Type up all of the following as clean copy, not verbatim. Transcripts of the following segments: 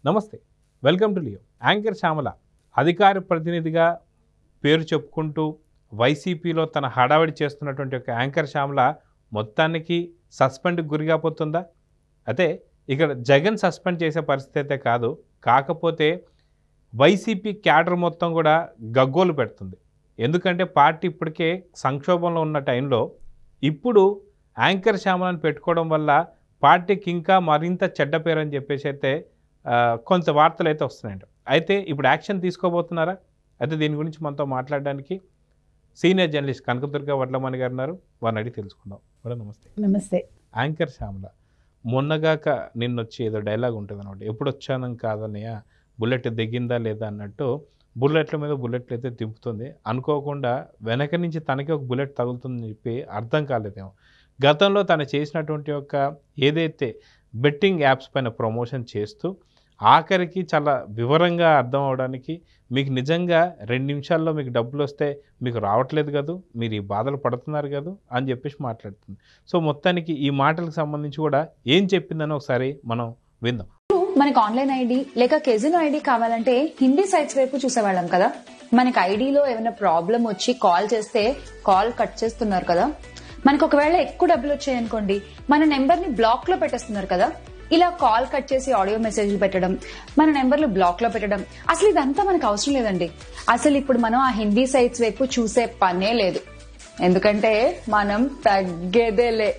నమస్తే, welcome to Leo. Anchor Shyamala అధికార ప్రతినిధిగా పేరు చెప్పుకుంటూ వైసీపీలో తన హడావిడి చేస్తున్నటువంటి ఒక యాంకర్ శ్యామల మొత్తానికి సస్పెండ్కి గురిగాపోతుందా? అయితే ఇక్కడ జగన్ సస్పెండ్ చేసే పరిస్థితి అయితే కాదు, కాకపోతే వైసీపీ క్యాడర్ మొత్తం కూడా గగ్గోలు పెడుతుంది. ఎందుకంటే పార్టీ ఇప్పటికే సంక్షోభంలో ఉన్న టైంలో ఇప్పుడు యాంకర్ శ్యామలను పెట్టుకోవడం వల్ల పార్టీకి ఇంకా మరింత చెడ్డ పేరు అని చెప్పేసి అయితే కొంత వార్తలు అయితే వస్తున్నాయంట. అయితే ఇప్పుడు యాక్షన్ తీసుకోబోతున్నారా? అయితే దీని గురించి మనతో మాట్లాడడానికి సీనియర్ జర్నలిస్ట్ కనకదుర్గ వడ్లమణి గారు ఉన్నారు. వారిని అడిగి తెలుసుకుందాం. మేడం నమస్తే. నమస్తే. యాంకర్ శ్యామల మొన్నగాక నిన్నొచ్చి ఏదో డైలాగ్ ఉంటుంది అనమాట, ఎప్పుడు వచ్చానని కాదన్నయ్య, బుల్లెట్ దిగిందా లేదా అన్నట్టు బుల్లెట్ల మీద బుల్లెట్లు అయితే దింపుతుంది. అనుకోకుండా వెనక నుంచి తనకి ఒక బుల్లెట్ తగులుతుందని చెప్పి అర్థం కాలేదేమో. గతంలో తను చేసినటువంటి ఒక ఏదైతే బెట్టింగ్ యాప్స్ పైన ప్రమోషన్ చేస్తూ ఆఖరికి చాలా వివరంగా అర్థం అవడానికి మీకు నిజంగా 2 నిమిషాల్లో మీకు డబ్బులు వస్తే మీకు రావట్లేదు కదా, మీరు ఈ బాధలు పడుతున్నారు కదా అని చెప్పేసి మాట్లాడుతుంది. సో మొత్తానికి ఈ మాటలకు సంబంధించి కూడా ఏం చెప్పిందని ఒకసారి మనం విందాం. మనకి ఆన్లైన్ ఐడి లేక కెజినో ఐడి కావాలంటే హిందీ సైట్స్ వైపు చూసేవాళ్ళం కదా. మనకి ఐడిలో ఏమైనా ప్రాబ్లం వచ్చి కాల్ చేస్తే కాల్ కట్ చేస్తున్నారు కదా. మనకు ఒకవేళ ఎక్కువ డబ్బులు వచ్చాయనుకోండి, మన నెంబర్ ని బ్లాక్ లో పెట్టేస్తున్నారు కదా. ఇలా కాల్ కట్ చేసి ఆడియో మెసేజ్లు పెట్టడం, మన నెంబర్లు బ్లాక్ లో పెట్టడం, అసలు ఇదంతా మనకు అవసరం లేదండి. అసలు ఇప్పుడు మనం ఆ హిందీ సైట్స్ వైపు చూసే పనే లేదు. ఎందుకంటే మనం తగ్గేదేలే.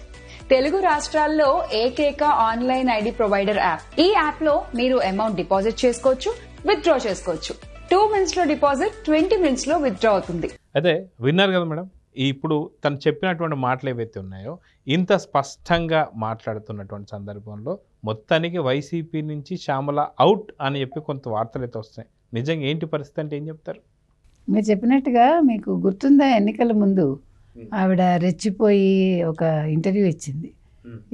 తెలుగు రాష్ట్రాల్లో ఏకైక ఆన్లైన్ ఐడి ప్రొవైడర్ యాప్. ఈ యాప్ లో మీరు అమౌంట్ డిపాజిట్ చేసుకోవచ్చు, విత్డ్రా చేసుకోవచ్చు. 2 minutes లో డిపాజిట్, 20 minutes లో విత్డ్రా అవుతుంది. అదే విన్నారు కదా మేడం, ఇప్పుడు తను చెప్పినటువంటి మాటలు ఏవైతే ఉన్నాయో ఇంత స్పష్టంగా మాట్లాడుతున్నటువంటి సందర్భంలో మొత్తానికి వైసీపీ నుంచి శ్యామల అవుట్ అని చెప్పి కొంత వార్తలు అయితే వస్తాయి. నిజంగా ఏంటి పరిస్థితి అంటే ఏం చెప్తారు? మీరు చెప్పినట్టుగా మీకు గుర్తుందా, ఎన్నికల ముందు ఆవిడ రెచ్చిపోయి ఒక ఇంటర్వ్యూ ఇచ్చింది.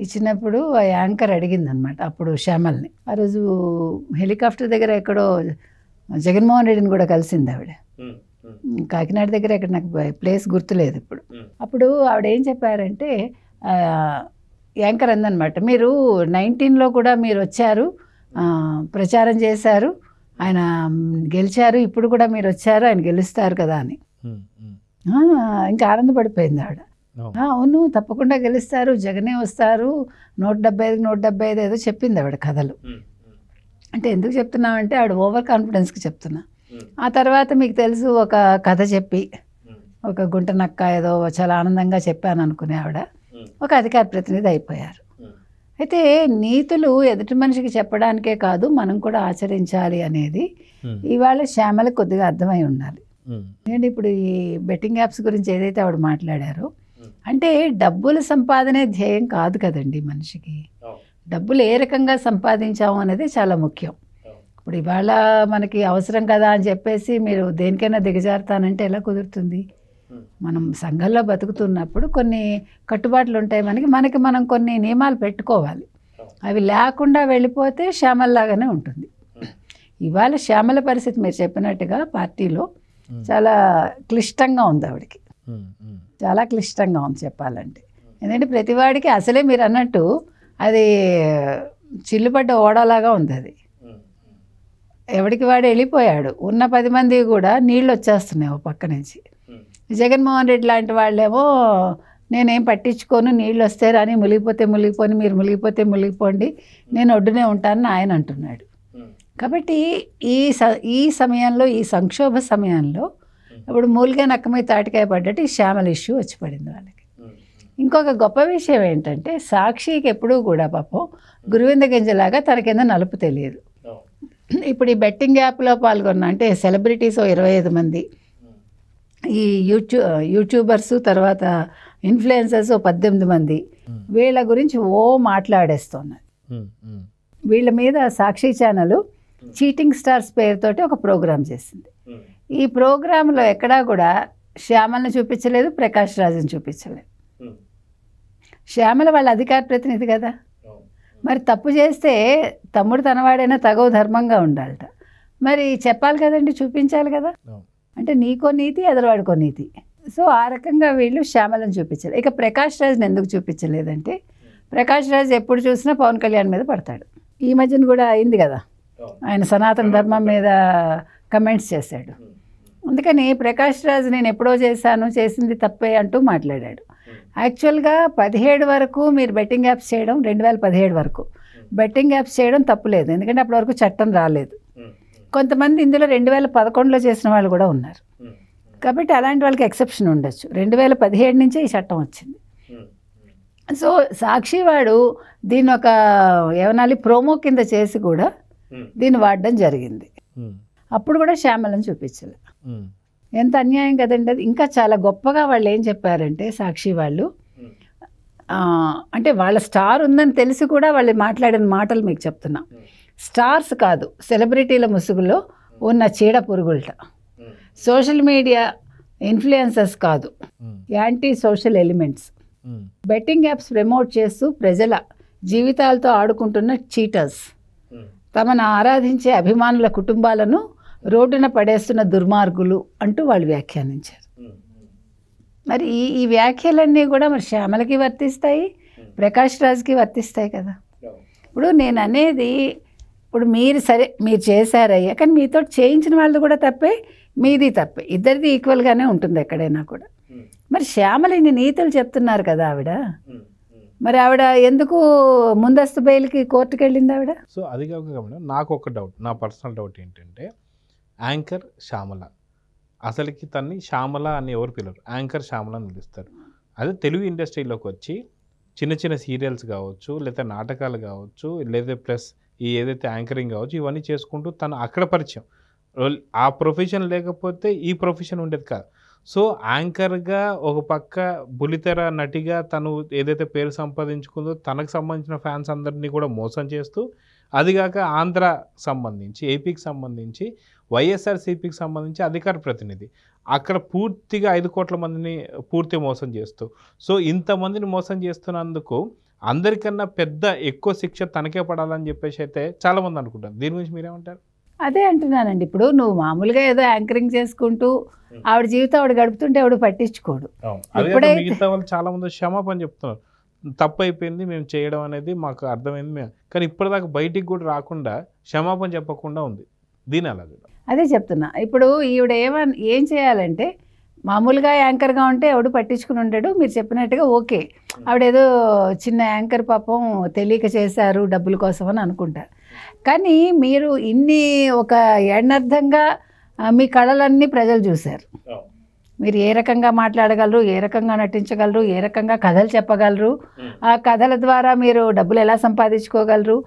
ఇచ్చినప్పుడు ఆ యాంకర్ అడిగింది అనమాట అప్పుడు శ్యామల్ని. ఆ రోజు హెలికాప్టర్ దగ్గర ఎక్కడో జగన్మోహన్ రెడ్డిని కూడా కలిసింది ఆవిడ. కాకినాడ దగ్గర ఎక్కడ నాకు ప్లేస్ గుర్తులేదు ఇప్పుడు. అప్పుడు ఆవిడ ఏం చెప్పారంటే, యాంకర్ అందనమాట, మీరు 19లో కూడా మీరు వచ్చారు, ప్రచారం చేశారు, ఆయన గెలిచారు, ఇప్పుడు కూడా మీరు వచ్చారు, ఆయన గెలుస్తారు కదా అని. ఇంకా ఆనందపడిపోయింది ఆవిడ. అవును, తప్పకుండా గెలుస్తారు, జగనే వస్తారు, 175 ఏదో చెప్పింది ఆవిడ కథలు. అంటే ఎందుకు చెప్తున్నామంటే ఆవిడ ఓవర్ కాన్ఫిడెన్స్కి చెప్తున్నా. ఆ తర్వాత మీకు తెలుసు, ఒక కథ చెప్పి ఒక గుంట నక్క ఏదో చాలా ఆనందంగా చెప్పాను అనుకునే ఆవిడ ఒక అధికార ప్రతినిధి అయిపోయారు. అయితే నీతులు ఎదుటి మనిషికి చెప్పడానికే కాదు, మనం కూడా ఆచరించాలి అనేది ఇవాళ శ్యామల కొద్దిగా అర్థమై ఉండాలి. ఎందుకంటే ఇప్పుడు ఈ బెట్టింగ్ యాప్స్ గురించి ఏదైతే ఆవిడ మాట్లాడారో, అంటే డబ్బుల సంపాదనే ధ్యేయం కాదు కదండి మనిషికి. డబ్బులు ఏ రకంగా సంపాదించాము అనేది చాలా ముఖ్యం. ఇప్పుడు ఇవాళ మనకి అవసరం కదా అని చెప్పేసి మీరు దేనికైనా దిగజారుతానంటే ఎలా కుదురుతుంది? మనం సంఘంలో బతుకుతున్నప్పుడు కొన్ని కట్టుబాట్లు ఉంటాయి మనకి మనం కొన్ని నియమాలు పెట్టుకోవాలి. అవి లేకుండా వెళ్ళిపోతే శ్యామల్లాగానే ఉంటుంది. ఇవాళ శ్యామల పరిస్థితి మీరు చెప్పినట్టుగా పార్టీలో చాలా క్లిష్టంగా ఉంది ఆవిడకి. చాలా క్లిష్టంగా ఉంది చెప్పాలంటే. ఎందుకంటే ప్రతివాడికి అసలే మీరు అన్నట్టు అది చిల్లుపడ్డ ఓడలాగా ఉంది. అది ఎవడికి వాడు వెళ్ళిపోయాడు. ఉన్న 10 మంది కూడా నీళ్ళు వచ్చేస్తున్నాయి ఓ పక్క నుంచి. జగన్మోహన్ రెడ్డి లాంటి వాళ్ళేమో నేనేం పట్టించుకోను, నీళ్ళు వస్తే రాని, మునిగిపోతే మునిగిపోని, మీరు మునిగిపోతే మునిగిపోండి, నేను ఒడ్డునే ఉంటానని ఆయన అంటున్నాడు. కాబట్టి ఈ సమయంలో, ఈ సంక్షోభ సమయంలో ఇప్పుడు మూలిగా నక్కమై తాటికాయ పడ్డట్టు ఈ శ్యామల ఇష్యూ వచ్చి పడింది వాళ్ళకి. ఇంకొక గొప్ప విషయం ఏంటంటే, సాక్షికి ఎప్పుడూ కూడా పాపం గురువింద గింజలాగా తన కింద నలుపు తెలియదు. ఇప్పుడు ఈ బెట్టింగ్ యాప్లో పాల్గొన్న అంటే సెలబ్రిటీస్ 25 మంది, ఈ యూట్యూబర్స్, తర్వాత ఇన్ఫ్లుయెన్సర్స్ 18 మంది, వీళ్ళ గురించి మాట్లాడేస్తున్నారు. వీళ్ళ మీద సాక్షి ఛానల్ చీటింగ్ స్టార్స్ పేరుతోటి ఒక ప్రోగ్రాం చేసింది. ఈ ప్రోగ్రాంలో ఎక్కడా కూడా శ్యామల్ని చూపించలేదు, ప్రకాష్ రాజుని చూపించలేదు. శ్యామల వాళ్ళ అధికార ప్రతినిధి కదా, మరి తప్పు చేస్తే తమ్ముడు తనవాడైనా తగవు ధర్మంగా ఉండాలట. మరి చెప్పాలి కదండి, చూపించాలి కదా. అంటే నీకో నీతి, ఎదరవాడికో నీతి. సో ఆ రకంగా వీళ్ళు శ్యామలను చూపించారు. ఇక ప్రకాష్ రాజ్ని ఎందుకు చూపించలేదంటే, ప్రకాష్ రాజ్ ఎప్పుడు చూసినా పవన్ కళ్యాణ్ మీద పడతాడు. ఈ మధ్యన కూడా అయింది కదా, ఆయన సనాతన ధర్మం మీద కమెంట్స్ చేశాడు. అందుకని ప్రకాష్ రాజ్ నేను ఎప్పుడో చేసింది తప్పే అంటూ మాట్లాడాడు. యాక్చువల్గా 17 వరకు మీరు బెట్టింగ్ యాప్స్ చేయడం, 2017 వరకు బెట్టింగ్ యాప్స్ చేయడం తప్పులేదు, ఎందుకంటే అప్పటి వరకు చట్టం రాలేదు. కొంతమంది ఇందులో 2011లో చేసిన వాళ్ళు కూడా ఉన్నారు, కాబట్టి అలాంటి వాళ్ళకి ఎక్సెప్షన్ ఉండొచ్చు. 2017 నుంచే ఈ చట్టం వచ్చింది. సో సాక్షి వాడు దీన్ని ఒక ఏమనాలి ప్రోమో కింద చేసి కూడా దీన్ని వాడడం జరిగింది. అప్పుడు కూడా శ్యామలను చూపించలే. ఎంత అన్యాయం కదండి అది. ఇంకా చాలా గొప్పగా వాళ్ళు ఏం చెప్పారంటే సాక్షి వాళ్ళు, అంటే వాళ్ళ స్టార్ ఉందని తెలిసి కూడా వాళ్ళు మాట్లాడిన మాటలు మీకు చెప్తున్నా. స్టార్స్ కాదు, సెలబ్రిటీల ముసుగులో ఉన్న చీడ పురుగులట. సోషల్ మీడియా ఇన్ఫ్లుయెన్సర్స్ కాదు, anti social elements. Betting apps promote చేస్తూ ప్రజల జీవితాలతో ఆడుకుంటున్న చీటర్స్, తమను ఆరాధించే అభిమానుల కుటుంబాలను రోడ్డున పడేస్తున్న దుర్మార్గులు అంటూ వాళ్ళు వ్యాఖ్యానించారు. మరి ఈ వ్యాఖ్యలన్నీ కూడా మరి శ్యామలకి వర్తిస్తాయి, ప్రకాష్ రాజ్కి వర్తిస్తాయి కదా. ఇప్పుడు నేను అనేది, ఇప్పుడు మీరు సరే మీరు చేశారయ్యా, కానీ మీతో చేయించిన వాళ్ళు కూడా తప్పే, మీది తప్పే, ఇద్దరిది ఈక్వల్గానే ఉంటుంది ఎక్కడైనా కూడా. మరి శ్యామల ఇన్ని నీతులు చెప్తున్నారు కదా ఆవిడ, మరి ఆవిడ ఎందుకు ముందస్తు బెయిల్కి కోర్టుకు వెళ్ళింది ఆవిడ? సో అది కాకుండా నాకు ఒక డౌట్, నా పర్సనల్ డౌట్ ఏంటంటే, యాంకర్ శ్యామల, అసలుకి తన్ని శ్యామల అని ఎవరు పిలవరు, యాంకర్ శ్యామల అని పిలుస్తారు. అదే తెలుగు ఇండస్ట్రీలోకి వచ్చి చిన్న చిన్న సీరియల్స్ కావచ్చు, లేదా నాటకాలు కావచ్చు, లేదా ప్లస్ ఈ ఏదైతే యాంకరింగ్ కావచ్చు, ఇవన్నీ చేసుకుంటూ తను అక్కడ పరిచయం. ఆ ప్రొఫెషన్ లేకపోతే ఈ ప్రొఫెషన్ ఉండేది కాదు. సో యాంకర్గా ఒక పక్క బుల్లితెర నటిగా తను ఏదైతే పేరు సంపాదించుకుందో, తనకు సంబంధించిన ఫ్యాన్స్ అందరినీ కూడా మోసం చేస్తూ, అదిగాక ఆంధ్ర సంబంధించి, ఏపీకి సంబంధించి, వైఎస్ఆర్సీపీకి సంబంధించి అధికార ప్రతినిధి, అక్కడ పూర్తిగా 5 కోట్ల మందిని పూర్తి మోసం చేస్తూ, సో ఇంతమందిని మోసం చేస్తున్నందుకు అందరికన్నా ఎక్కువ శిక్ష తనకే పడాలని చెప్పేసి అయితే చాలామంది అనుకుంటారు. దీని గురించి మీరేమంటారు? అదే అంటున్నానండి. ఇప్పుడు నువ్వు మామూలుగా ఏదో యాంకరింగ్ చేసుకుంటూ ఆవిడ జీవితం ఆవిడ గడుపుతుంటే ఆవిడ పట్టించుకోడు. మిగతా వాళ్ళు చాలా మంది క్షమాపణ చెప్తున్నారు, తప్పు అయిపోయింది మేము చేయడం అనేది మాకు అర్థమైంది మేము, కానీ ఇప్పటిదాకా బయటికి కూడా రాకుండా క్షమాపణ చెప్పకుండా ఉంది. దీని అలా అదే చెప్తున్నా. ఇప్పుడు ఈవిడ ఏం చేయాలంటే, మామూలుగా యాంకర్గా ఉంటే ఎవడు పట్టించుకుని ఉంటాడు, మీరు చెప్పినట్టుగా ఓకే, ఆవిడేదో చిన్న యాంకర్ పాపం తెలియక చేశారు డబ్బుల కోసం అని అనుకుంటారు. కానీ మీరు ఇన్ని ఒక ఏడనర్థంగా మీ కళలన్నీ ప్రజలు చూశారు. మీరు ఏ రకంగా మాట్లాడగలరు, ఏ రకంగా నటించగలరు, ఏ రకంగా కథలు చెప్పగలరు, ఆ కథల ద్వారా మీరు డబ్బులు ఎలా సంపాదించుకోగలరు,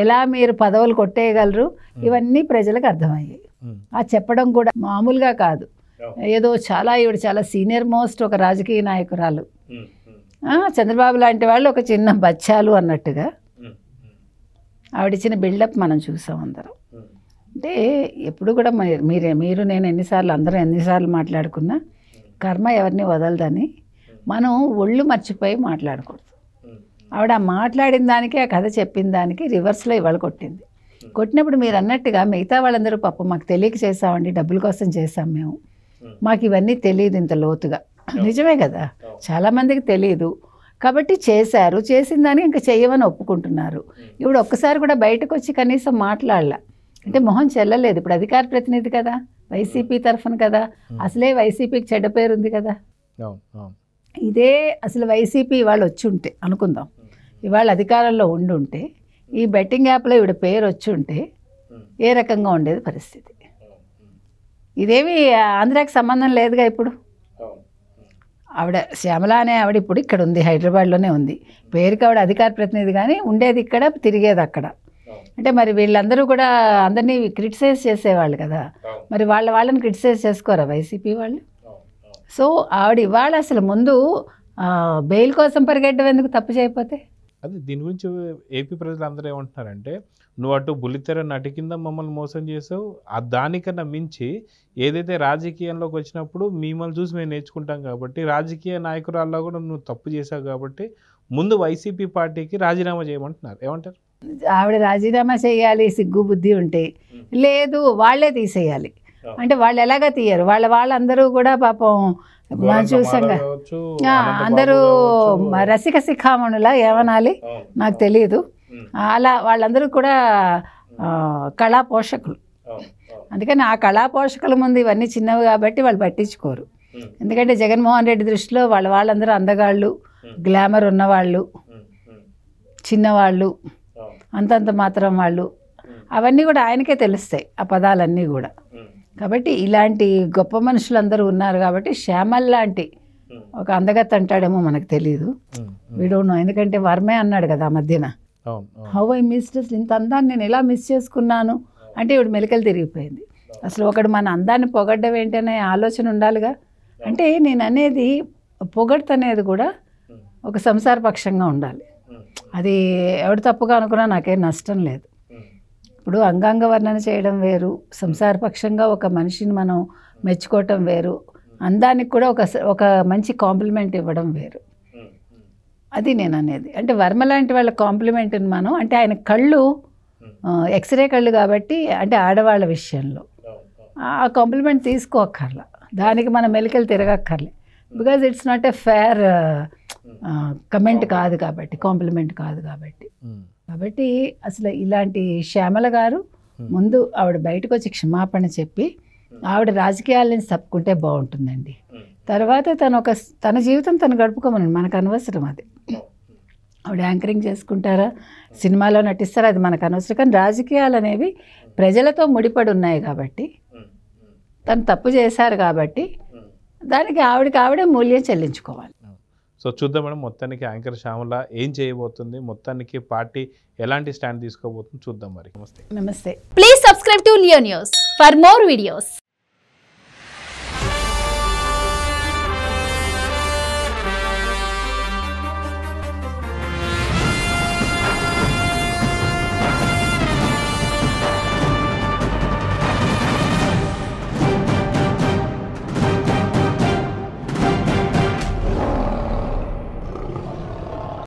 ఎలా మీరు పదవులు కొట్టేయగలరు, ఇవన్నీ ప్రజలకు అర్థమయ్యాయి. ఆ చెప్పడం కూడా మామూలుగా కాదు, ఏదో ఈవిడ చాలా సీనియర్ మోస్ట్ ఒక రాజకీయ నాయకురాలు, చంద్రబాబు లాంటి వాళ్ళు ఒక చిన్న బచ్చాలు అన్నట్టుగా ఆవిడిచ్చిన బిల్డప్ మనం చూసాం అందరం. అంటే ఎప్పుడు కూడా మీరు నేను అందరం ఎన్నిసార్లు మాట్లాడుకున్నా కర్మ ఎవరిని వదలదని మనం ఒళ్ళు మర్చిపోయి మాట్లాడకూడదు. ఆవిడ మాట్లాడిన దానికి, ఆ కథ చెప్పిన దానికి రివర్స్లో ఇవాళ కొట్టినప్పుడు మీరు అన్నట్టుగా మిగతా వాళ్ళందరూ పాపం మాకు తెలియక చేసామండి, డబ్బుల కోసం చేసాం మేము, మాకు ఇవన్నీ తెలియదు ఇంత లోతుగా. నిజమే కదా, చాలామందికి తెలియదు కాబట్టి చేశారు, చేసిన దానికి ఇంకా చెయ్యమని ఒప్పుకుంటున్నారు. ఇప్పుడు ఒక్కసారి కూడా బయటకు వచ్చి కనీసం మాట్లాడలే అంటే మొహం చెల్లలేదు. ఇప్పుడు అధికార ప్రతినిధి కదా, వైసీపీ తరఫున కదా, అసలే వైసీపీకి చెడ్డ పేరు ఉంది కదా. ఇదే అసలు వైసీపీ ఇవాళ వచ్చి ఉంటే అనుకుందాం, ఇవాళ అధికారంలో ఉండుంటే, ఈ బెట్టింగ్ యాప్లో ఇవిడ పేరు వచ్చి ఉంటే ఏ రకంగా ఉండేది పరిస్థితి. ఇదేమి ఆంధ్రాకి సంబంధం లేదుగా. ఇప్పుడు ఆవిడ శ్యామల అనే ఆవిడ ఇప్పుడు ఇక్కడ ఉంది, హైదరాబాద్లోనే ఉంది, పేరుకి ఆవిడ అధికార ప్రతినిధి, కానీ ఉండేది ఇక్కడ, తిరిగేది అక్కడ. అంటే మరి వీళ్ళందరూ కూడా అందరినీ క్రిటిసైజ్ చేసేవాళ్ళు కదా, మరి వాళ్ళని క్రిటిసైజ్ చేసుకోరా వైసీపీ వాళ్ళు? సో ఆవిడ ఇవాళ అసలు ముందు బెయిల్ కోసం పరిగెట్టడం ఎందుకు, తప్పు చేయకపోతే? అది దీని గురించి ఏపీ ప్రజలు అందరూ ఏమంటున్నారంటే, నువ్వు అటు బుల్లితెర నటి కింద మమ్మల్ని మోసం చేసావు, దానికన్నా మించి ఏదైతే రాజకీయంలోకి వచ్చినప్పుడు మిమ్మల్ని చూసి మేము నేర్చుకుంటాం కాబట్టి, రాజకీయ నాయకురాల్లో కూడా నువ్వు తప్పు చేసావు కాబట్టి ముందు వైసీపీ పార్టీకి రాజీనామా చేయమంటున్నారు. ఏమంటారు? ఆవిడ రాజీనామా చేయాలి సిగ్గు బుద్ధి ఉంటే, లేదు వాళ్ళే తీసేయాలి అంటే వాళ్ళు ఎలాగా తీయరు, వాళ్ళందరూ కూడా పాపం మనం చూసాం అందరూ రసిక శిఖామణులా ఏమనాలి నాకు తెలియదు, అలా వాళ్ళందరూ కూడా కళా పోషకులు. అందుకని ఆ కళా పోషకుల ముందు ఇవన్నీ చిన్నవి కాబట్టి వాళ్ళు పట్టించుకోరు. ఎందుకంటే జగన్మోహన్ రెడ్డి దృష్టిలో వాళ్ళందరూ అందగాళ్ళు, గ్లామర్ ఉన్నవాళ్ళు, చిన్నవాళ్ళు, అంతంత మాత్రం వాళ్ళు, అవన్నీ కూడా ఆయనకే తెలుస్తాయి ఆ పదాలన్నీ కూడా. కాబట్టి ఇలాంటి గొప్ప మనుషులందరూ ఉన్నారు కాబట్టి శ్యామల్ లాంటి ఒక అందగత్త అంటాడేమో మనకు తెలియదు, వీడోనో. ఎందుకంటే వర్మే అన్నాడు కదా ఆ మధ్యన, హౌ ఐ మిస్డ్, ఇంత అందాన్ని నేను ఎలా మిస్ చేసుకున్నాను అంటే ఇవిడు మెలికలు తిరిగిపోయింది. అసలు ఒకడు మన అందాన్ని పొగడ్డం ఏంటనే ఆలోచన ఉండాలిగా. అంటే నేను అనేది పొగడ్తనేది కూడా ఒక సంసారపక్షంగా ఉండాలి. అది ఎవడు తప్పుగా అనుకున్నా నాకేం నష్టం లేదు. ఇప్పుడు అంగాంగ వర్ణన చేయడం వేరు, సంసారపక్షంగా ఒక మనిషిని మనం మెచ్చుకోవటం వేరు, అందానికి కూడా ఒక మంచి కాంప్లిమెంట్ ఇవ్వడం వేరు. అది నేను అనేది. అంటే వర్మ లాంటి వాళ్ళ కాంప్లిమెంట్ని మనం, అంటే ఆయన కళ్ళు ఎక్స్రే కళ్ళు కాబట్టి, అంటే ఆడవాళ్ళ విషయంలో ఆ కాంప్లిమెంట్ తీసుకోక్కర్లా, దానికి మనం మెలికలు తిరగక్కర్లే. Because it's not a fair comment కాదు కాబట్టి, కాంప్లిమెంట్ కాదు కాబట్టి. కాబట్టి అసలు ఇలాంటి శ్యామల గారు ముందు ఆవిడ బయటకు వచ్చి క్షమాపణ చెప్పి ఆవిడ రాజకీయాల నుంచి తప్పుకుంటే బాగుంటుందండి. తర్వాత తన జీవితం తను గడుపుకోమనండి, మనకు అనవసరం అది. ఆవిడ యాంకరింగ్ చేసుకుంటారా, సినిమాలో నటిస్తారా, అది మనకు అనవసరం. కానీ రాజకీయాలు అనేవి ప్రజలతో ముడిపడి ఉన్నాయి కాబట్టి, తను తప్పు చేశారు కాబట్టి దానికి ఆవిడే మూల్యం చెల్లించుకోవాలి. సో చూద్దాం మేడం, మొత్తానికి యాంకర్ శ్యామల ఏం చేయబోతుంది, మొత్తానికి పార్టీ ఎలాంటి స్టాండ్ తీసుకోబోతుంది చూద్దాం మరి. నమస్తే. నమస్తే. Please subscribe to Leo news for more videos.